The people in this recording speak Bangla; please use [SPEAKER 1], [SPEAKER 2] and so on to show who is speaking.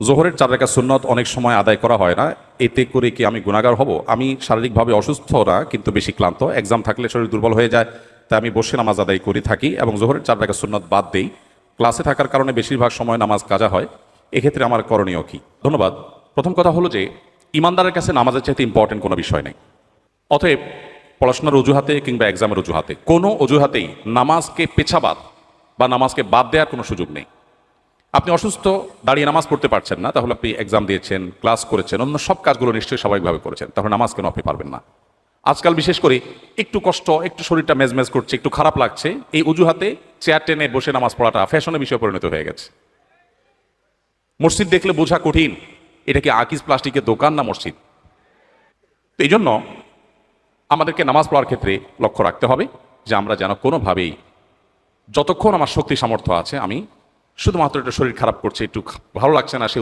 [SPEAKER 1] জোহরের 4 রাকাত সুন্নত অনেক সময় আদায় করা হয় না, এতে করে কি আমি গুনাহগার হব? আমি শারীরিকভাবে অসুস্থ না, কিন্তু বেশি ক্লান্ত, এক্সাম থাকলে শরীর দুর্বল হয়ে যায়, তাই আমি বসে নামাজ আদায় করে থাকি এবং জোহরের 4 রাকাত সুন্নত বাদ দেই। ক্লাসে থাকার কারণে বেশিরভাগ সময় নামাজ কাজা হয়, এক্ষেত্রে আমার করণীয় কি? ধন্যবাদ। প্রথম কথা হলো যে ইমানদারের কাছে নামাজের চাইতে ইম্পর্টেন্ট কোনো বিষয় নেই। অতএব পড়াশোনার অজুহাতে কিংবা এক্সামের অজুহাতে কোনো অজুহাতেই নামাজকে পেছাবাদ বা নামাজকে বাদ দেওয়ার কোনো সুযোগ নেই। আপনি অসুস্থ, দাঁড়িয়ে নামাজ পড়তে পারছেন না, তাহলে আপনি এক্সাম দিয়েছেন, ক্লাস করেছেন, অন্য সব কাজগুলো নিশ্চয়ই স্বাভাবিকভাবে করেছেন, তাহলে নামাজ কেন আপনি পারবেন না? আজকাল বিশেষ করে একটু কষ্ট, একটু শরীরটা মেজমেজ করছে, একটু খারাপ লাগছে, এই অজুহাতে চেয়ার টেনে বসে নামাজ পড়াটা ফ্যাশনের বিষয়ে পরিণত হয়ে গেছে। মসজিদ দেখলে বোঝা কঠিন, এটা কি আকিজ প্লাস্টিকের দোকান না মসজিদ? তো এই জন্য আমাদেরকে নামাজ পড়ার ক্ষেত্রে লক্ষ্য রাখতে হবে যে আমরা যেন কোনোভাবেই, যতক্ষণ আমার শক্তি সামর্থ্য আছে, আমি শুধুমাত্র একটু শরীর খারাপ করছে, একটু ভালো লাগছে না, সে